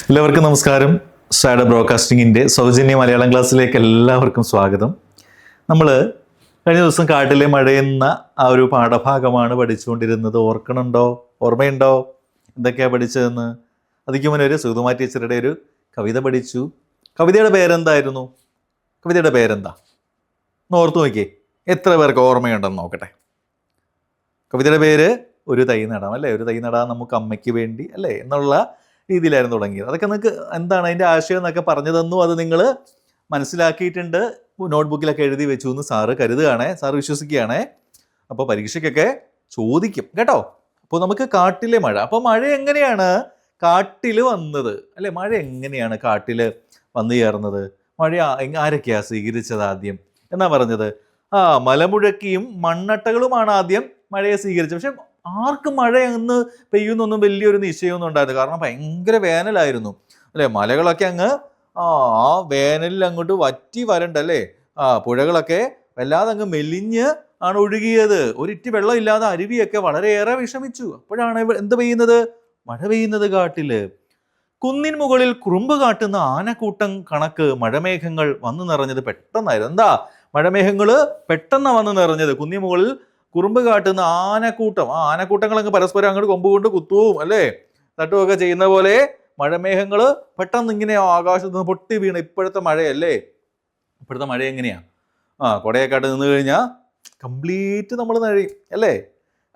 എല്ലാവർക്കും നമസ്കാരം. സാഡ ബ്രോഡ്കാസ്റ്റിംഗിൻ്റെ സൗജന്യ മലയാളം ക്ലാസ്സിലേക്ക് എല്ലാവർക്കും സ്വാഗതം. നമ്മൾ കഴിഞ്ഞ ദിവസം കാട്ടിലെ മഴയെന്ന ആ ഒരു പാഠഭാഗമാണ് പഠിച്ചുകൊണ്ടിരുന്നത്. ഓർമ്മയുണ്ടോ എന്തൊക്കെയാണ് പഠിച്ചതെന്ന്? അതിക്ക് മുന്നേ ഒരു സുഗതകുമാരി ടീച്ചറുടെ ഒരു കവിത പഠിച്ചു. കവിതയുടെ പേരെന്തായിരുന്നു? കവിതയുടെ പേരെന്താ ഒന്ന് ഓർത്തു നോക്കിയേ. എത്ര പേർക്ക് ഓർമ്മയുണ്ടെന്ന് നോക്കട്ടെ. കവിതയുടെ പേര് ഒരു തൈ നടാം അല്ലേ? ഒരു തൈ നടാം നമുക്ക് അമ്മയ്ക്ക് വേണ്ടി അല്ലേ എന്നുള്ള രീതിയിലായിരുന്നു തുടങ്ങിയത്. അതൊക്കെ നിങ്ങൾക്ക് എന്താണ് അതിൻ്റെ ആശയം എന്നൊക്കെ പറഞ്ഞു തന്നു. അത് നിങ്ങൾ മനസ്സിലാക്കിയിട്ടുണ്ട്, നോട്ട്ബുക്കിലൊക്കെ എഴുതി വെച്ചു എന്ന് സാറ് കരുതുകയാണേ, സാറ് വിശ്വസിക്കുകയാണേ. അപ്പോൾ പരീക്ഷയ്ക്കൊക്കെ ചോദിക്കും കേട്ടോ. അപ്പോൾ നമുക്ക് കാട്ടിലെ മഴ. അപ്പോൾ മഴ എങ്ങനെയാണ് കാട്ടിൽ വന്നത് അല്ലേ? മഴ എങ്ങനെയാണ് കാട്ടിൽ വന്നു ചേർന്നത്? മഴ ആരൊക്കെയാണ് സ്വീകരിച്ചത് ആദ്യം എന്നാ പറഞ്ഞത്? മലമുഴക്കിയും മണ്ണട്ടകളുമാണ് ആദ്യം മഴയെ സ്വീകരിച്ചത്. പക്ഷെ ആർക്കും മഴ എന്ന് പെയ്യുന്നൊന്നും വലിയൊരു നിശ്ചയമൊന്നും ഉണ്ടായിരുന്നു. കാരണം ഭയങ്കര വേനലായിരുന്നു അല്ലേ? മലകളൊക്കെ അങ്ങ് ആ വേനലിൽ അങ്ങോട്ട് വറ്റി വരണ്ടല്ലേ? പുഴകളൊക്കെ വല്ലാതെ അങ്ങ് മെലിഞ്ഞ് ആണ് ഒഴുകിയത്. ഒരിറ്റ് വെള്ളം ഇല്ലാതെ അരുവിയൊക്കെ വളരെയേറെ വിഷമിച്ചു. അപ്പോഴാണ് എന്ത് പെയ്യുന്നത്? മഴ പെയ്യുന്നത് കാട്ടില്. കുന്നിൻ മുകളിൽ കുറുമ്പ് കാട്ടുന്ന ആനക്കൂട്ടം കണക്ക് മഴമേഘങ്ങൾ വന്നു നിറഞ്ഞത് പെട്ടെന്നായിരുന്നു. എന്താ മഴമേഘങ്ങള് പെട്ടെന്ന് വന്നു നിറഞ്ഞത്? കുന്നിൻ മുകളിൽ കുറുമ്പ് കാട്ടുന്ന ആനക്കൂട്ടം. ആനക്കൂട്ടങ്ങൾ അങ്ങ് പരസ്പരം അങ്ങോട്ട് കൊമ്പ് കൊണ്ട് കുത്തുവും അല്ലേ തട്ടുമൊക്കെ ചെയ്യുന്ന പോലെ മഴമേഘങ്ങൾ പെട്ടെന്ന് ഇങ്ങനെ ആകാശത്ത് നിന്ന് പൊട്ടി വീണ. ഇപ്പോഴത്തെ മഴയല്ലേ? ഇപ്പോഴത്തെ മഴ എങ്ങനെയാ? കുടയൊക്കെ ആയിട്ട് നിന്ന് കഴിഞ്ഞാൽ കംപ്ലീറ്റ് നമ്മൾ നഴയും അല്ലേ?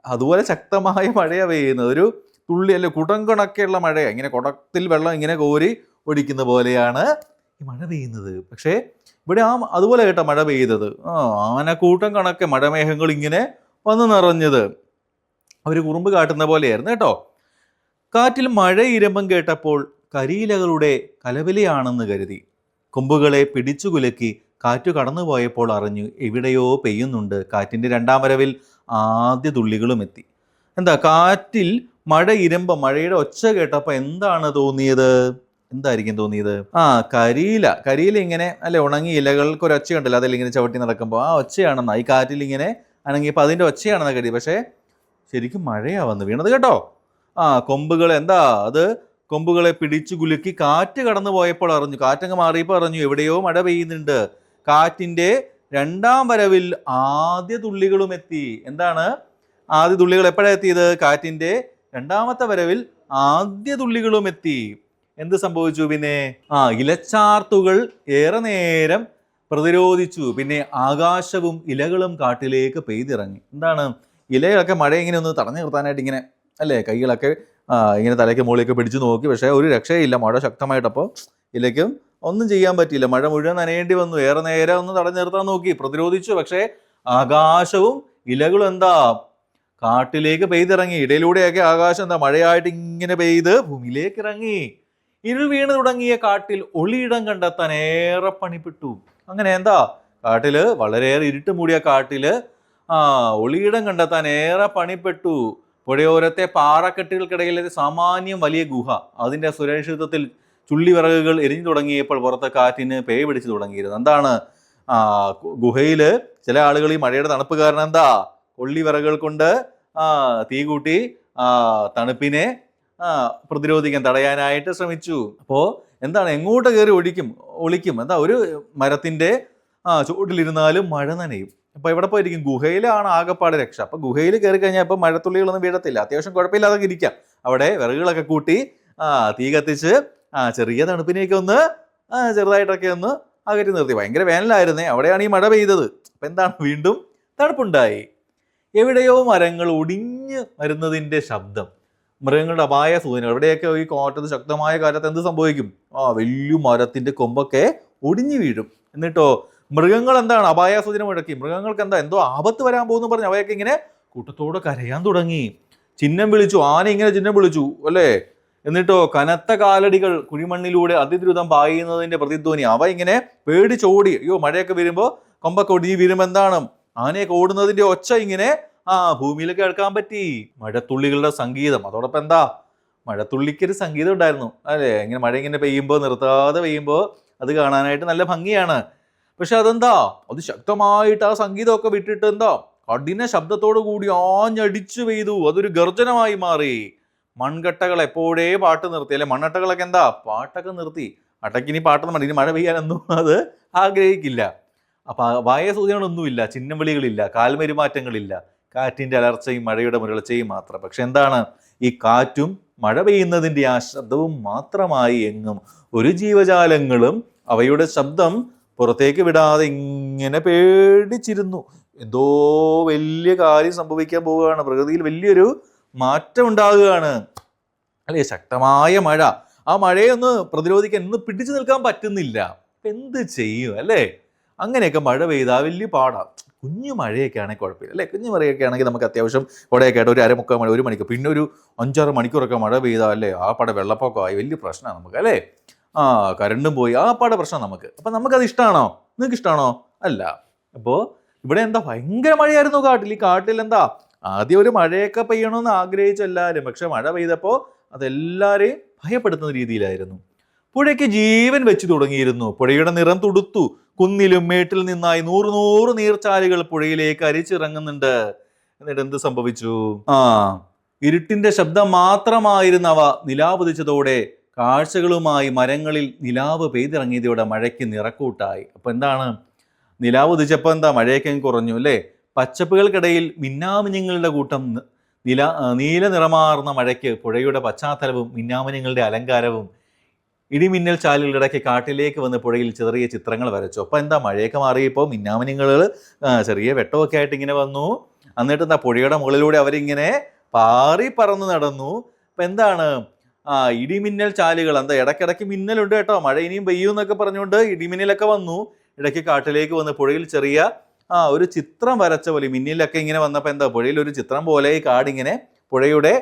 അതുപോലെ ശക്തമായ മഴയാണ് പെയ്യുന്നത്. ഒരു തുള്ളി അല്ലെ കുടം കണക്കെയുള്ള മഴയാണ്. ഇങ്ങനെ കുടത്തിൽ വെള്ളം ഇങ്ങനെ കോരി ഒടിക്കുന്ന പോലെയാണ് ഈ മഴ പെയ്യുന്നത്. പക്ഷേ ഇവിടെ അതുപോലെ കേട്ടോ മഴ പെയ്തത്. ആനക്കൂട്ടം കണക്കെ മഴമേഘങ്ങൾ ഇങ്ങനെ വന്നു നിറഞ്ഞത്. അവർ കുറുമ്പ് കാട്ടുന്ന പോലെയായിരുന്നു കേട്ടോ. കാറ്റിൽ മഴ ഇരമ്പം കേട്ടപ്പോൾ കരിയിലകളുടെ കലവിലയാണെന്ന് കരുതി. കൊമ്പുകളെ പിടിച്ചു കുലുക്കി കാറ്റു കടന്നുപോയപ്പോൾ അറിഞ്ഞു എവിടെയോ പെയ്യുന്നുണ്ട്. കാറ്റിൻ്റെ രണ്ടാം വരവിൽ ആദ്യ തുള്ളികളും എത്തി. എന്താ കാറ്റിൽ മഴ ഇരമ്പം, മഴയുടെ ഒച്ച കേട്ടപ്പോൾ എന്താണ് തോന്നിയത്? എന്തായിരിക്കും തോന്നിയത്? കരിയില ഇങ്ങനെ അല്ലെ ഉണങ്ങി ഇലകൾക്ക് ഒരു ഒച്ചയുണ്ടല്ലോ, അതിൽ ഇങ്ങനെ ചവിട്ടി നടക്കുമ്പോൾ ആ ഒച്ചയാണെന്നാ. ഈ കാറ്റിൽ ഇങ്ങനെ അണങ്ങിയപ്പോൾ അതിൻ്റെ ഒച്ചയാണെന്ന് കരുതി. പക്ഷേ ശരിക്കും മഴയാ വന്ന് വീണത് കേട്ടോ. കൊമ്പുകൾ എന്താ അത്? കൊമ്പുകളെ പിടിച്ചു കുലുക്കി കാറ്റ് കടന്നു പോയപ്പോൾ അറിഞ്ഞു. കാറ്റങ്ങ് മാറിയപ്പോൾ അറിഞ്ഞു എവിടെയോ മഴ പെയ്യുന്നുണ്ട്. കാറ്റിൻ്റെ രണ്ടാം വരവിൽ ആദ്യ തുള്ളികളും എത്തി. എന്താണ് ആദ്യ തുള്ളികൾ എപ്പോഴാണ് എത്തിയത്? കാറ്റിൻ്റെ രണ്ടാമത്തെ വരവിൽ ആദ്യ തുള്ളികളും എത്തി. എന്ത് സംഭവിച്ചു പിന്നെ? ഇലച്ചാർത്തുകൾ ഏറെ നേരം പ്രതിരോധിച്ചു. പിന്നെ ആകാശവും ഇലകളും കാട്ടിലേക്ക് പെയ്തിറങ്ങി. എന്താണ് ഇലകളൊക്കെ മഴ ഇങ്ങനെ ഒന്ന് തടഞ്ഞു നിർത്താനായിട്ട് ഇങ്ങനെ അല്ലേ കൈകളൊക്കെ ഇങ്ങനെ തലയ്ക്ക് മുകളിലേക്ക് പിടിച്ചു നോക്കി. പക്ഷേ ഒരു രക്ഷയില്ല, മഴ ശക്തമായിട്ടപ്പോൾ ഇലയ്ക്കും ഒന്നും ചെയ്യാൻ പറ്റിയില്ല. മഴ മുഴുവൻ നനയേണ്ടി വന്നു. ഏറെ നേരം ഒന്ന് തടഞ്ഞു നിർത്താൻ നോക്കി, പ്രതിരോധിച്ചു. പക്ഷേ ആകാശവും ഇലകളും എന്താ കാട്ടിലേക്ക് പെയ്തിറങ്ങി. ഇടയിലൂടെയൊക്കെ ആകാശം എന്താ മഴയായിട്ട് ഇങ്ങനെ പെയ്ത് ഭൂമിയിലേക്ക് ഇറങ്ങി. ഇരുൾ വീണ് തുടങ്ങിയ കാട്ടിൽ ഒളിയിടം കണ്ടെത്താൻ ഏറെ പണിപ്പെട്ടു. അങ്ങനെ എന്താ കാട്ടില് വളരെയേറെ ഇരുട്ട് മൂടിയ കാട്ടില് ഒളിയിടം കണ്ടെത്താൻ ഏറെ പണിപ്പെട്ടു. പുഴയോരത്തെ പാറക്കെട്ടുകൾക്കിടയിലെ സാമാന്യം വലിയ ഗുഹ, അതിൻ്റെ സുരക്ഷിതത്വത്തിൽ ചുള്ളിവിറകുകൾ എരിഞ്ഞു തുടങ്ങിയപ്പോൾ പുറത്തെ കാറ്റിന് പേ പിടിച്ചു തുടങ്ങിയിരുന്നു. എന്താണ് ഗുഹയിൽ ചില ആളുകൾ ഈ മഴയുടെ തണുപ്പ് കാരണം എന്താ കൊള്ളിവിറകുകൾ കൊണ്ട് തീ കൂട്ടി തണുപ്പിനെ പ്രതിരോധിക്കാൻ തടയാനായിട്ട് ശ്രമിച്ചു. അപ്പോൾ എന്താണ് എങ്ങോട്ട് കയറി ഒളിക്കും. എന്താ ഒരു മരത്തിൻ്റെ ചുവട്ടിലിരുന്നാലും മഴ നനയും. അപ്പോൾ എവിടെ പോയിരിക്കും? ഗുഹയിലാണ് ആകെപ്പാട് രക്ഷ. അപ്പോൾ ഗുഹയിൽ കയറി കഴിഞ്ഞാൽ ഇപ്പോൾ മഴത്തുള്ളികളൊന്നും വീഴത്തില്ല, അത്യാവശ്യം കുഴപ്പമില്ലാതെ ഇരിക്കാം. അവിടെ വിറകുകളൊക്കെ കൂട്ടി തീ കത്തിച്ച് ചെറിയ തണുപ്പിനെയൊക്കെ ഒന്ന് ചെറുതായിട്ടൊക്കെ ഒന്ന് അകറ്റി നിർത്തി. ഭയങ്കര വേനലായിരുന്നേ, അവിടെയാണ് ഈ മഴ പെയ്തത്. അപ്പം എന്താണ് വീണ്ടും തണുപ്പുണ്ടായി. എവിടെയോ മരങ്ങൾ ഒടിഞ്ഞ് വരുന്നതിൻ്റെ ശബ്ദം, മൃഗങ്ങളുടെ അപായ സൂചനകൾ. എവിടെയൊക്കെ ഈ കാറ്റത്ത് ശക്തമായ കാലത്ത് എന്ത് സംഭവിക്കും? വലിയ മരത്തിൻ്റെ കൊമ്പൊക്കെ ഒടിഞ്ഞു വീഴും. എന്നിട്ടോ മൃഗങ്ങൾ എന്താണ് അപായ സൂചന മുഴക്കി. മൃഗങ്ങൾക്ക് എന്താ എന്തോ ആപത്ത് വരാൻ പോകുന്നു പറഞ്ഞ് അവയൊക്കെ ഇങ്ങനെ കൂട്ടത്തോടെ കരയാൻ തുടങ്ങി. ചിഹ്നം വിളിച്ചു. ആന ഇങ്ങനെ ചിഹ്നം വിളിച്ചു അല്ലേ? എന്നിട്ടോ കനത്ത കാലടികൾ കുഴിമണ്ണിലൂടെ അതിദ്രുതം പായുന്നതിൻ്റെ പ്രതിധ്വനി. അവ ഇങ്ങനെ പേടിച്ചോടി. അയ്യോ മഴയൊക്കെ വരുമ്പോൾ കൊമ്പൊക്കെ ഒടിഞ്ഞ് വീഴുമ്പോൾ എന്താണ് ആനയൊക്കെ ഓടുന്നതിൻ്റെ ഒച്ച ഇങ്ങനെ ഭൂമിയിലേക്ക് കേൾക്കാൻ പറ്റി. മഴത്തുള്ളികളുടെ സംഗീതം. അതോടൊപ്പം എന്താ മഴത്തുള്ളിക്കൊരു സംഗീതം ഉണ്ടായിരുന്നു അല്ലേ? ഇങ്ങനെ മഴ ഇങ്ങനെ പെയ്യുമ്പോൾ നിർത്താതെ പെയ്യുമ്പോൾ അത് കാണാനായിട്ട് നല്ല ഭംഗിയാണ്. പക്ഷെ അതെന്താ അത് ശക്തമായിട്ട് ആ സംഗീതമൊക്കെ വിട്ടിട്ട് എന്താ കഠിന ശബ്ദത്തോടു കൂടി ആഞ്ഞടിച്ചു പെയ്തു. അതൊരു ഗർജനമായി മാറി. മൺകട്ടകൾ എപ്പോഴേ പാട്ട് നിർത്തി, അല്ലെ മണ്ണട്ടകളൊക്കെ എന്താ പാട്ടൊക്കെ നിർത്തി. അട്ടക്കിനി പാട്ടൊന്നും വേണ്ട, ഇനി മഴ പെയ്യാനൊന്നും അത് ആഗ്രഹിക്കില്ല. അപ്പൊ വായ സൂചനകളൊന്നുമില്ല, ചിഹ്നം വിളികളില്ല, കാൽമരുമാറ്റങ്ങളില്ല, കാറ്റിന്റെ അലർച്ചയും മഴയുടെ മുരളച്ചയും മാത്രം. പക്ഷെ എന്താണ്, ഈ കാറ്റും മഴ പെയ്യുന്നതിൻ്റെ ആ ശബ്ദവും മാത്രമായി എങ്ങും ഒരു ജീവജാലങ്ങളും അവയുടെ ശബ്ദം പുറത്തേക്ക് വിടാതെ ഇങ്ങനെ പേടിച്ചിരുന്നു. എന്തോ വലിയ കാര്യം സംഭവിക്കാൻ പോവുകയാണ്, പ്രകൃതിയിൽ വലിയൊരു മാറ്റം ഉണ്ടാകുകയാണ്, അല്ലേ? ശക്തമായ മഴ. ആ മഴയൊന്ന് പ്രതിരോധിക്കാൻ, ഒന്ന് പിടിച്ചു നിൽക്കാൻ പറ്റുന്നില്ല. എന്ത് ചെയ്യും, അല്ലേ? അങ്ങനെയൊക്കെ മഴ പെയ്താൽ വലിയ പാടാണ്. കുഞ്ഞു മഴയൊക്കെ ആണെങ്കിൽ കുഴപ്പമില്ല, അല്ലേ? കുഞ്ഞു മഴയൊക്കെ ആണെങ്കിൽ നമുക്ക് അത്യാവശ്യം കുടയൊക്കെ ആയിട്ട് ഒരു അരമുക്കാൽ മണി, 1 മണിക്കൂർ, പിന്നെ ഒരു 5-6 മണിക്കൂറൊക്കെ മഴ പെയ്താൽ, അല്ലേ, ആ പട വെള്ളപ്പൊക്കമായി വലിയ പ്രശ്നമാണ് നമുക്ക്, അല്ലേ? കരണ്ടും പോയി, ആ പട പ്രശ്നം നമുക്ക്. അപ്പം നമുക്കത് ഇഷ്ടമാണോ? നിങ്ങൾക്ക് ഇഷ്ടമാണോ? അല്ല. അപ്പോൾ ഇവിടെ എന്താ ഭയങ്കര മഴയായിരുന്നു കാട്ടിൽ. ഈ കാട്ടിൽ എന്താ ആദ്യം ഒരു മഴയൊക്കെ പെയ്യണമെന്ന് ആഗ്രഹിച്ച എല്ലാവരും, പക്ഷെ മഴ പെയ്തപ്പോൾ അതെല്ലാവരെയും ഭയപ്പെടുത്തുന്ന രീതിയിലായിരുന്നു. പുഴയ്ക്ക് ജീവൻ വെച്ച് തുടങ്ങിയിരുന്നു. പുഴയുടെ നിറം തുടുത്തു. കുന്നിലും മേട്ടിൽ നിന്നായി 100 നീർച്ചാലുകൾ പുഴയിലേക്ക് അരിച്ചിറങ്ങുന്നുണ്ട്. എന്നിട്ട് എന്ത് സംഭവിച്ചു? ഇരുട്ടിന്റെ ശബ്ദം മാത്രമായിരുന്നവ നിലാവുദിച്ചതോടെ കാഴ്ചകളുമായി മരങ്ങളിൽ നിലാവ് പെയ്തിറങ്ങിയതോടെ മഴയ്ക്ക് നിറക്കൂട്ടായി. അപ്പൊ എന്താണ്, നിലാവ് ഉദിച്ചപ്പോൾ എന്താ മഴയൊക്കെ കുറഞ്ഞു, അല്ലേ? പച്ചപ്പുകൾക്കിടയിൽ മിന്നാമിഞ്ഞങ്ങളുടെ കൂട്ടം. നീല നിറമാർന്ന മഴയ്ക്ക് പുഴയുടെ പശ്ചാത്തലവും മിന്നാമിഞ്ഞങ്ങളുടെ അലങ്കാരവും. ഇടിമിന്നൽ ചാലുകളുടെ ഇടയ്ക്ക് കാട്ടിലേക്ക് വന്ന് പുഴയിൽ ചെറിയ ചിത്രങ്ങൾ വരച്ചു. അപ്പോൾ എന്താ, മഴയൊക്കെ മാറിയപ്പോൾ മിന്നാമിഞ്ഞങ്ങൾ ചെറിയ വെട്ടമൊക്കെ ആയിട്ട് ഇങ്ങനെ വന്നു. എന്നിട്ട് എന്താ, പുഴയുടെ മുകളിലൂടെ അവരിങ്ങനെ പാറി പറന്ന് നടന്നു. അപ്പം എന്താണ്, ഇടിമിന്നൽ ചാലുകൾ, എന്താ ഇടയ്ക്കിടയ്ക്ക് മിന്നലുണ്ട് കേട്ടോ, മഴ ഇനിയും പെയ്യും എന്നൊക്കെ പറഞ്ഞുകൊണ്ട് ഇടിമിന്നലൊക്കെ വന്നു. ഇടയ്ക്ക് കാട്ടിലേക്ക് വന്ന് പുഴയിൽ ചെറിയ ഒരു ചിത്രം വരച്ച പോലെ, മിന്നിലൊക്കെ ഇങ്ങനെ വന്നപ്പോൾ എന്താ, പുഴയിൽ ഒരു ചിത്രം പോലെ ഈ കാടിങ്ങനെ പുഴയുടെ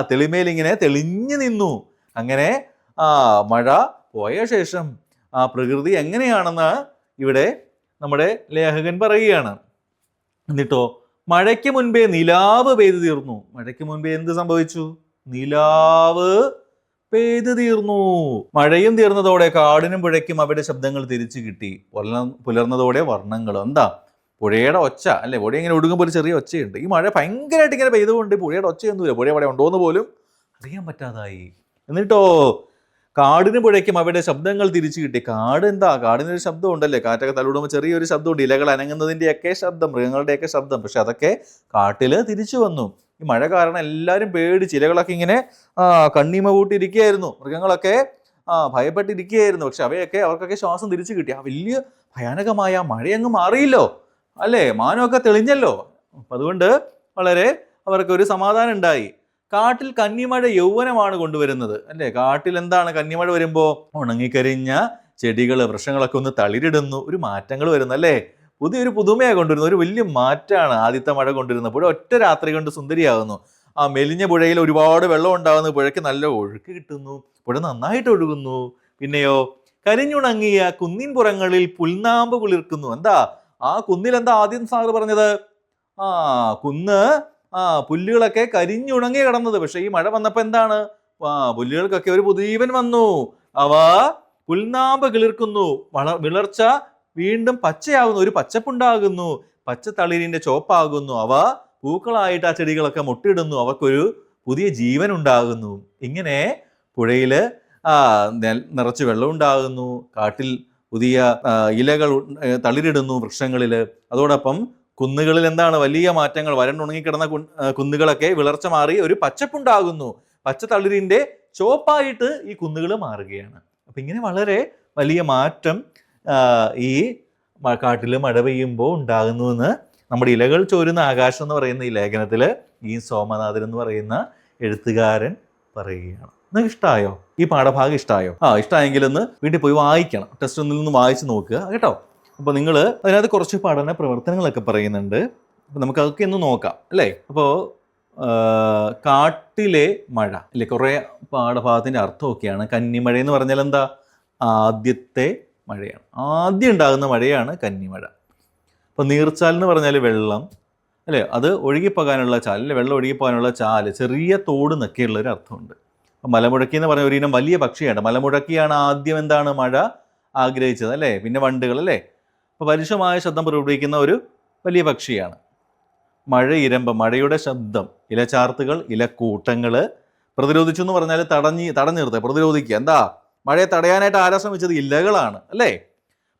തെളിമേലിങ്ങനെ തെളിഞ്ഞു നിന്നു. അങ്ങനെ മഴ പോയ ശേഷം പ്രകൃതി എങ്ങനെയാണെന്ന് ഇവിടെ നമ്മുടെ ലേഖകൻ പറയുകയാണ്. എന്നിട്ടോ, മഴയ്ക്ക് മുൻപേ നിലാവ് പെയ്തു തീർന്നു. മഴയ്ക്ക് മുൻപേ എന്ത് സംഭവിച്ചു? നിലാവ് പെയ്തു തീർന്നു. മഴയും തീർന്നതോടെ കാടിനും പുഴയ്ക്കും അവയുടെ ശബ്ദങ്ങൾ തിരിച്ചു കിട്ടി. പുലർന്നതോടെ വർണ്ണങ്ങളും. എന്താ, പുഴയുടെ ഒച്ച, അല്ലെ? പുഴ ഇങ്ങനെ ഒടുങ്ങുമ്പോൾ ഒരു ചെറിയ ഒച്ചയുണ്ട്. ഈ മഴ ഭയങ്കരമായിട്ട് ഇങ്ങനെ പെയ്തുകൊണ്ട് പുഴയുടെ ഒച്ചയൊന്നുമില്ല, പുഴ അവിടെ ഉണ്ടോയെന്ന് പോലും അറിയാൻ പറ്റാതായി. എന്നിട്ടോ, കാടിനും പുഴയ്ക്കും അവയുടെ ശബ്ദങ്ങൾ തിരിച്ചു കിട്ടി. കാട് എന്താ, കാടിനൊരു ശബ്ദം ഉണ്ടല്ലേ, കാറ്റൊക്കെ തലോടുമ്പോൾ ചെറിയൊരു ശബ്ദമുണ്ട്, ഇലകൾ അനങ്ങുന്നതിൻ്റെയൊക്കെ ശബ്ദം, മൃഗങ്ങളുടെയൊക്കെ ശബ്ദം. പക്ഷെ അതൊക്കെ കാട്ടില് തിരിച്ചു വന്നു. ഈ മഴ കാരണം എല്ലാവരും പേടിച്ച്, ഇലകളൊക്കെ ഇങ്ങനെ കണ്ണീമ കൂട്ടിയിരിക്കുകയായിരുന്നു, മൃഗങ്ങളൊക്കെ ഭയപ്പെട്ടിരിക്കുകയായിരുന്നു. പക്ഷെ അവർക്കൊക്കെ ശ്വാസം തിരിച്ചു കിട്ടി. ആ വലിയ ഭയാനകമായ മഴയങ്ങ് മാറിയില്ലോ, അല്ലേ? മാനമൊക്കെ തെളിഞ്ഞല്ലോ. അപ്പം അതുകൊണ്ട് വളരെ അവർക്കൊരു സമാധാനം ഉണ്ടായി. കാട്ടിൽ കന്നിമഴ യൗവനമാണ് കൊണ്ടുവരുന്നത്, അല്ലേ? കാട്ടിൽ എന്താണ്, കന്നിമഴ വരുമ്പോൾ ഉണങ്ങിക്കരിഞ്ഞ ചെടികൾ, വൃക്ഷങ്ങളൊക്കെ ഒന്ന് തളിരിടുന്നു, ഒരു മാറ്റങ്ങൾ വരുന്നു, അല്ലേ? പുതിയൊരു പുതുമയാണ് കൊണ്ടുവരുന്നത്, ഒരു വലിയ മാറ്റമാണ് ആദ്യത്തെ മഴ കൊണ്ടുവരുന്നത്. പുഴ ഒറ്റ രാത്രി കൊണ്ട് സുന്ദരിയാകുന്നു. മെലിഞ്ഞ പുഴയിൽ ഒരുപാട് വെള്ളം ഉണ്ടാകുന്നു, പുഴയ്ക്ക് നല്ല ഒഴുക്ക് കിട്ടുന്നു, പുഴ നന്നായിട്ട് ഒഴുകുന്നു. പിന്നെയോ, കരിഞ്ഞുണങ്ങിയ കുന്നിൻ പുറങ്ങളിൽ പുൽനാമ്പ് കുളിർക്കുന്നു. എന്താ, ആ കുന്നിൽ എന്താ ആദ്യം സാറ് പറഞ്ഞത്? കുന്ന് പുല്ലുകളൊക്കെ കരിഞ്ഞുണങ്ങി കിടന്നത്. പക്ഷെ ഈ മഴ വന്നപ്പോൾ എന്താണ്, പുല്ലുകൾക്കൊക്കെ ഒരു പുതുജീവൻ വന്നു. അവ പുൽനാമ്പ് കിളിർക്കുന്നു, വിളർച്ച വീണ്ടും പച്ചയാകുന്നു, ഒരു പച്ചപ്പുണ്ടാകുന്നു, പച്ച തളിരിന്റെ ചോപ്പാകുന്നു. അവ പൂക്കളായിട്ട് ആ ചെടികളൊക്കെ മുട്ടിടുന്നു, അവർക്കൊരു പുതിയ ജീവൻ ഉണ്ടാകുന്നു. ഇങ്ങനെ പുഴയില് നിറച്ച് വെള്ളം ഉണ്ടാകുന്നു, കാട്ടിൽ പുതിയ ഇലകൾ തളിരിടുന്നു വൃക്ഷങ്ങളില്. അതോടൊപ്പം കുന്നുകളിൽ എന്താണ്, വലിയ മാറ്റങ്ങൾ, വരണ്ടുണങ്ങിക്കിടന്ന കുന്നുകളൊക്കെ വിളർച്ച മാറി ഒരു പച്ചപ്പുണ്ടാകുന്നു, പച്ച തളിരിന്റെ ചോപ്പായിട്ട് ഈ കുന്നുകൾ മാറുകയാണ്. അപ്പൊ ഇങ്ങനെ വളരെ വലിയ മാറ്റം ഈ കാട്ടിൽ മഴ പെയ്യുമ്പോൾ ഉണ്ടാകുന്നുവെന്ന് നമ്മുടെ ഇലകൾ ചോരുന്ന ആകാശം എന്ന് പറയുന്ന ഈ ലേഖനത്തിൽ ഈ സോമനാഥൻ എന്ന് പറയുന്ന എഴുത്തുകാരൻ പറയുകയാണ്. നിങ്ങൾക്ക് ഇഷ്ടമായോ? ഈ പാഠഭാഗം ഇഷ്ടമായോ? ഇഷ്ടമായെങ്കിൽ ഒന്ന് വീട്ടിൽ പോയി വായിക്കണം, ടെസ്റ്റ് ഒന്നിൽ നിന്ന് വായിച്ച് നോക്കുക കേട്ടോ. അപ്പോൾ നിങ്ങൾ അതിനകത്ത് കുറച്ച് പഠന പ്രവർത്തനങ്ങളൊക്കെ പറയുന്നുണ്ട്, അപ്പോൾ നമുക്ക് അതൊക്കെ ഒന്ന് നോക്കാം, അല്ലേ? അപ്പോൾ കാട്ടിലെ മഴ, അല്ലേ, കുറേ പാഠഭാഗത്തിൻ്റെ അർത്ഥമൊക്കെയാണ്. കന്നിമഴ എന്ന് പറഞ്ഞാൽ എന്താ, ആദ്യത്തെ മഴയാണ്, ആദ്യം ഉണ്ടാകുന്ന മഴയാണ് കന്നിമഴ. അപ്പോൾ നീർച്ചാൽ എന്ന് പറഞ്ഞാൽ വെള്ളം, അല്ലേ, അത് ഒഴുകിപ്പോകാനുള്ള ചാൽ, അല്ലെ, വെള്ളം ഒഴുകിപ്പോകാനുള്ള ചാല്, ചെറിയ തോട് എന്നൊക്കെയുള്ള ഒരു അർത്ഥമുണ്ട്. അപ്പം മലമുഴക്കി എന്ന് പറഞ്ഞ ഒരിനം വലിയ പക്ഷിയാണ്. മലമുഴക്കിയാണ് ആദ്യം എന്താണ് മഴ ആഗ്രഹിച്ചത്, അല്ലേ? പിന്നെ വണ്ടുകൾ, അല്ലേ? അപ്പോൾ പരുഷമായ ശബ്ദം പുറപ്പെടുവിക്കുന്ന ഒരു വലിയ പക്ഷിയാണ്. മഴ ഇരമ്പം, മഴയുടെ ശബ്ദം, ഇലച്ചാർത്തുകൾ, ഇലക്കൂട്ടങ്ങൾ. പ്രതിരോധിച്ചു എന്ന് പറഞ്ഞാൽ തടഞ്ഞു നിർത്തുക, പ്രതിരോധിക്കുക. എന്താ മഴയെ തടയാനായിട്ട് ആരാ ശ്രമിച്ചത്? ഇലകളാണ് അല്ലേ.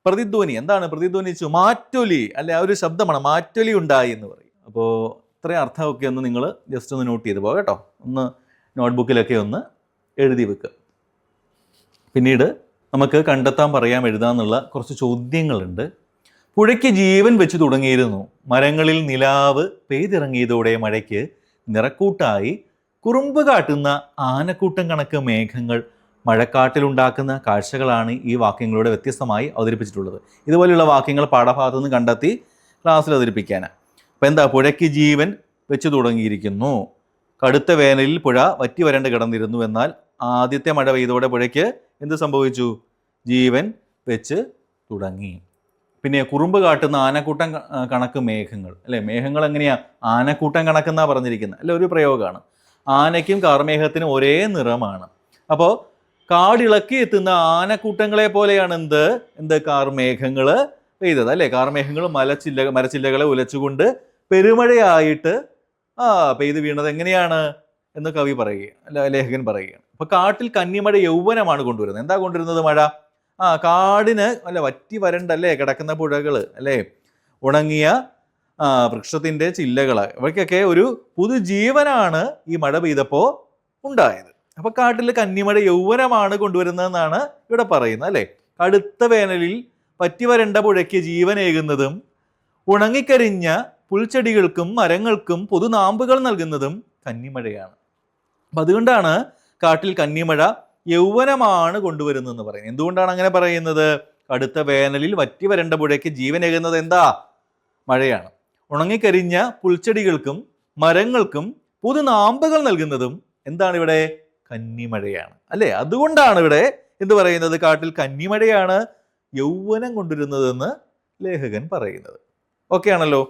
പ്രതിധ്വനി, എന്താണ് പ്രതിധ്വനിച്ചു? മാറ്റൊലി അല്ലെ, ആ ഒരു ശബ്ദമാണ്, മാറ്റൊലി ഉണ്ടായി എന്ന് പറയും. അപ്പോൾ ഇത്രയും അർത്ഥമൊക്കെ ഒന്ന് നിങ്ങൾ ജസ്റ്റ് ഒന്ന് നോട്ട് ചെയ്ത് പോകാം കേട്ടോ. ഒന്ന് നോട്ട്ബുക്കിലൊക്കെ ഒന്ന് എഴുതി വെക്കുക. പിന്നീട് നമുക്ക് കണ്ടെത്താൻ, പറയാം, എഴുതാമെന്നുള്ള കുറച്ച് ചോദ്യങ്ങളുണ്ട്. പുഴയ്ക്ക് ജീവൻ വെച്ച് തുടങ്ങിയിരുന്നു. മരങ്ങളിൽ നിലാവ് പെയ്തിറങ്ങിയതോടെ മഴയ്ക്ക് നിറക്കൂട്ടായി. കുറുമ്പ് കാട്ടുന്ന ആനക്കൂട്ടം കണക്ക് മേഘങ്ങൾ മഴക്കാട്ടിലുണ്ടാക്കുന്ന കാഴ്ചകളാണ് ഈ വാക്യങ്ങളോട് വ്യത്യസ്തമായി അവതരിപ്പിച്ചിട്ടുള്ളത്. ഇതുപോലെയുള്ള വാക്യങ്ങൾ പാഠഭാഗത്തു നിന്ന് കണ്ടെത്തി ക്ലാസ്സിൽ അവതരിപ്പിക്കാനാണ്. അപ്പോൾ എന്താ, പുഴയ്ക്ക് ജീവൻ വെച്ച് തുടങ്ങിയിരിക്കുന്നു. കടുത്ത വേനലിൽ പുഴ വറ്റി വരണ്ട് കിടന്നിരുന്നു. എന്നാൽ ആദ്യത്തെ മഴ പെയ്തോടെ പുഴയ്ക്ക് എന്ത് സംഭവിച്ചു? ജീവൻ വെച്ച് തുടങ്ങി. പിന്നെ കുറുമ്പ് കാട്ടുന്ന ആനക്കൂട്ടം കണക്ക് മേഘങ്ങൾ അല്ലേ. മേഘങ്ങൾ എങ്ങനെയാ? ആനക്കൂട്ടം കണക്കെന്നാ പറഞ്ഞിരിക്കുന്നത് അല്ലെ, ഒരു പ്രയോഗമാണ്. ആനയ്ക്കും കാർമേഘത്തിനും ഒരേ നിറമാണ്. അപ്പോൾ കാടിളക്കി എത്തുന്ന ആനക്കൂട്ടങ്ങളെ പോലെയാണ് എന്ത് കാർമേഘങ്ങൾ പെയ്തത് അല്ലേ. കാർമേഘങ്ങൾ മരച്ചില്ലകളെ ഉലച്ചുകൊണ്ട് പെരുമഴയായിട്ട് പെയ്ത് വീണത് എങ്ങനെയാണ് എന്ന് കവി പറയുക, അല്ല ലേഖകൻ പറയുകയാണ്. അപ്പൊ കാട്ടിൽ കന്നിമഴ യൗവനമാണ് കൊണ്ടുവരുന്നത്. എന്താ കൊണ്ടുവരുന്നത്? മഴ. കാടിന് അല്ല വറ്റി വരണ്ടല്ലേ കിടക്കുന്ന പുഴകൾ അല്ലേ, ഉണങ്ങിയ വൃക്ഷത്തിന്റെ ചില്ലകൾ, അവയ്ക്കൊക്കെ ഒരു പുതുജീവനാണ് ഈ മഴ പെയ്തപ്പോൾ ഉണ്ടായത്. അപ്പൊ കാട്ടിൽ കന്നിമഴ യൗവനമാണ് കൊണ്ടുവരുന്നതെന്നാണ് ഇവിടെ പറയുന്നത് അല്ലേ. കടുത്ത വേനലിൽ പറ്റിവരണ്ട പുഴയ്ക്ക് ജീവനേകുന്നതും ഉണങ്ങിക്കരിഞ്ഞ പുൽച്ചെടികൾക്കും മരങ്ങൾക്കും പുതുനാമ്പുകൾ നൽകുന്നതും കന്നിമഴയാണ്. അപ്പം അതുകൊണ്ടാണ് കാട്ടിൽ കന്നിമഴ യൗവനമാണ് കൊണ്ടുവരുന്നതെന്ന് പറയുന്നത്. എന്തുകൊണ്ടാണ് അങ്ങനെ പറയുന്നത്? കടുത്ത വേനലിൽ വറ്റി വരണ്ട പുഴയ്ക്ക് ജീവനേകുന്നത് എന്താ? മഴയാണ്. ഉണങ്ങിക്കരിഞ്ഞ പുൽച്ചെടികൾക്കും മരങ്ങൾക്കും പുതുനാമ്പുകൾ നൽകുന്നതും എന്താണ് ഇവിടെ? കന്നിമഴയാണ് അല്ലേ. അതുകൊണ്ടാണ് ഇവിടെ എന്ത് പറയുന്നത്? കാട്ടിൽ കന്നിമഴയാണ് യൗവനം കൊണ്ടുവരുന്നതെന്ന് ലേഖകൻ പറയുന്നത്. ഓക്കെ ആണല്ലോ.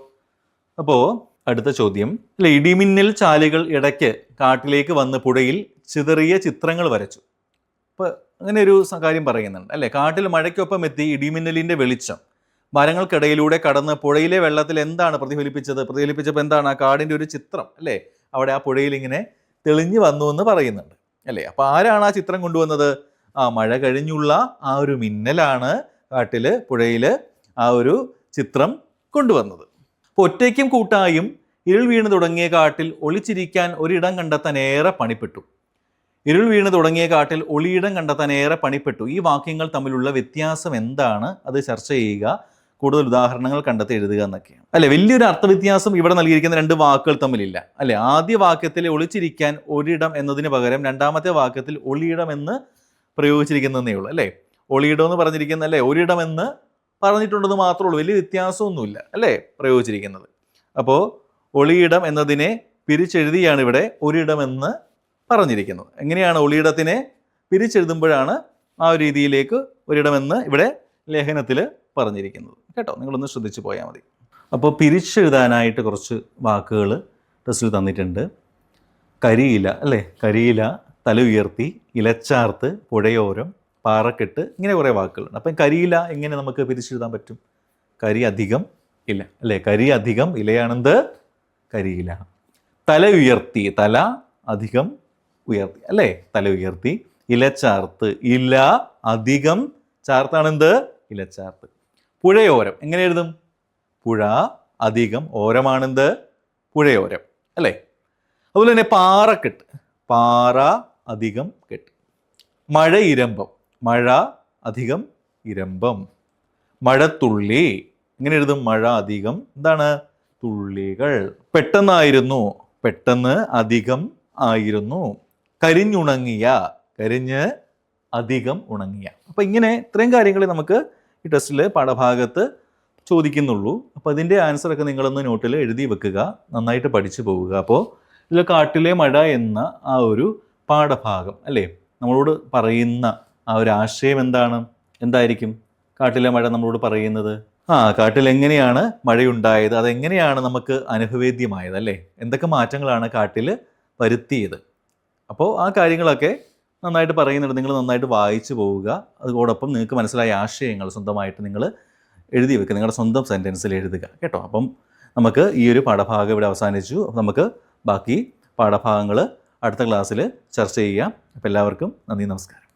അപ്പോൾ അടുത്ത ചോദ്യം, അല്ലെ, ഇടിമിന്നൽ ചാലുകൾ ഇടയ്ക്ക് കാട്ടിലേക്ക് വന്ന് പുഴയിൽ ചിതറിയ ചിത്രങ്ങൾ വരച്ചു. അപ്പോൾ അങ്ങനെ ഒരു കാര്യം പറയുന്നുണ്ട് അല്ലേ. കാട്ടിൽ മഴയ്ക്കൊപ്പം എത്തി ഇടിമിന്നലിന്റെ വെളിച്ചം മരങ്ങൾക്കിടയിലൂടെ കടന്ന് പുഴയിലെ വെള്ളത്തിൽ എന്താണ് പ്രതിഫലിപ്പിച്ചപ്പോൾ എന്താണ്? ആ കാടിന്റെ ഒരു ചിത്രം അല്ലേ, അവിടെ ആ പുഴയിൽ ഇങ്ങനെ തെളിഞ്ഞു വന്നു എന്ന് പറയുന്നുണ്ട് അല്ലേ. അപ്പൊ ആരാണ് ആ ചിത്രം കൊണ്ടുവന്നത്? മഴ കഴിഞ്ഞുള്ള ആ ഒരു മിന്നലാണ് കാട്ടില് പുഴയില് ആ ഒരു ചിത്രം കൊണ്ടുവന്നത്. അപ്പോൾ ഒറ്റയ്ക്കും കൂട്ടായും ഇരുൾ വീണ് തുടങ്ങിയ കാട്ടിൽ ഒളിച്ചിരിക്കാൻ ഒരിടം കണ്ടെത്താൻ ഏറെ പണിപ്പെട്ടു. ഇരുൾ വീണ് തുടങ്ങിയ കാട്ടിൽ ഒളിയിടം കണ്ടെത്താൻ ഏറെ പണിപ്പെട്ടു. ഈ വാക്യങ്ങൾ തമ്മിലുള്ള വ്യത്യാസം എന്താണ്? അത് ചർച്ച ചെയ്യുക, കൂടുതൽ ഉദാഹരണങ്ങൾ കണ്ടെത്തി എഴുതുക എന്നൊക്കെയാണ് അല്ലെ. വലിയൊരു അർത്ഥവ്യത്യാസം ഇവിടെ നൽകിയിരിക്കുന്ന രണ്ട് വാക്കുകൾ തമ്മിലില്ല അല്ലെ. ആദ്യ വാക്യത്തിൽ ഒളിച്ചിരിക്കാൻ ഒരിടം എന്നതിന് പകരം രണ്ടാമത്തെ വാക്യത്തിൽ ഒളിയിടം എന്ന് പ്രയോഗിച്ചിരിക്കുന്നതേ ഉള്ളൂ അല്ലേ. ഒളിയിടം എന്ന് പറഞ്ഞിരിക്കുന്ന അല്ലേ, ഒരിടം എന്ന് പറഞ്ഞിട്ടുണ്ടെന്ന് മാത്രമേ ഉള്ളൂ, വലിയ വ്യത്യാസമൊന്നുമില്ല അല്ലേ പ്രയോഗിച്ചിരിക്കുന്നത്. അപ്പോൾ ഒളിയിടം എന്നതിനെ പിരിച്ചെഴുതിയാണ് ഇവിടെ ഒരിടം എന്ന് പറഞ്ഞിരിക്കുന്നത്. എങ്ങനെയാണ് ഒളിയിടത്തിനെ പിരിച്ചെഴുതുമ്പോഴാണ് ആ ഒരു രീതിയിലേക്ക് ഒരിടമെന്ന് ഇവിടെ ലേഖനത്തിൽ പറഞ്ഞിരിക്കുന്നത് കേട്ടോ. നിങ്ങളൊന്ന് ശ്രദ്ധിച്ചു പോയാൽ മതി. അപ്പോൾ പിരിച്ചെഴുതാനായിട്ട് കുറച്ച് വാക്കുകൾ ടെസ്റ്റിൽ തന്നിട്ടുണ്ട്. കരിയില അല്ലേ, കരിയില, തല ഉയർത്തി, ഇലച്ചാർത്ത്, പുഴയോരം, പാറക്കെട്ട്, ഇങ്ങനെ കുറേ വാക്കുകളുണ്ട്. അപ്പം കരിയില എങ്ങനെ നമുക്ക് പിരിച്ചെഴുതാൻ പറ്റും? കരി അധികം ഇല അല്ലേ, കരി അധികം ഇലയാണെന്ത്? കരിയില. തല ഉയർത്തി, തല അധികം ഉയർത്തി അല്ലേ, തല ഉയർത്തി. ഇലച്ചാർത്ത്, ഇല അധികം ചാർത്താണെന്ത്? ഇലച്ചാർത്ത്. പുഴയോരം എങ്ങനെ എഴുതും? പുഴ അധികം ഓരമാണെന്ത്? പുഴയോരം അല്ലേ. അതുപോലെ തന്നെ പാറക്കെട്ട്, പാറ അധികം കെട്ട്. മഴ ഇരമ്പം, മഴ അധികം ഇരമ്പം. മഴത്തുള്ളി എങ്ങനെ എഴുതും? മഴ അധികം എന്താണ്? തുള്ളികൾ. പെട്ടെന്നായിരുന്നു, പെട്ടെന്ന് അധികം ആയിരുന്നു. കരിഞ്ഞുണങ്ങിയ, കരിഞ്ഞ് അധികം ഉണങ്ങിയ. അപ്പം ഇങ്ങനെ ഇത്രയും കാര്യങ്ങൾ നമുക്ക് ഈ ടെസ്റ്റിൽ പാഠഭാഗത്ത് ചോദിക്കുന്നുള്ളൂ. അപ്പോൾ അതിൻ്റെ ആൻസറൊക്കെ നിങ്ങളൊന്ന് നോട്ടിൽ എഴുതി വെക്കുക, നന്നായിട്ട് പഠിച്ചു പോവുക. അപ്പോൾ ഇതിൽ കാട്ടിലെ മഴ എന്ന ആ ഒരു പാഠഭാഗം അല്ലേ നമ്മളോട് പറയുന്ന ആ ഒരു ആശയം എന്തായിരിക്കും? കാട്ടിലെ മഴ നമ്മളോട് പറയുന്നത് കാട്ടിൽ എങ്ങനെയാണ് മഴയുണ്ടായത്, അതെങ്ങനെയാണ് നമുക്ക് അനുഭവേദ്യമായത് അല്ലേ, എന്തൊക്കെ മാറ്റങ്ങളാണ് കാട്ടിൽ വരുത്തിയത്. അപ്പോൾ ആ കാര്യങ്ങളൊക്കെ നന്നായിട്ട് പറയുന്നുണ്ട്. നിങ്ങൾ നന്നായിട്ട് വായിച്ചു പോവുക. അതോടൊപ്പം നിങ്ങൾക്ക് മനസ്സിലായ ആശയങ്ങൾ സ്വന്തമായിട്ട് നിങ്ങൾ എഴുതി വെക്കുക, നിങ്ങളുടെ സ്വന്തം സെൻറ്റൻസിൽ എഴുതുക കേട്ടോ. അപ്പം നമുക്ക് ഈ ഒരു പാഠഭാഗം ഇവിടെ അവസാനിച്ചു. നമുക്ക് ബാക്കി പാഠഭാഗങ്ങൾ അടുത്ത ക്ലാസ്സിൽ ചർച്ച ചെയ്യാം. അപ്പോൾ എല്ലാവർക്കും നന്ദി, നമസ്കാരം.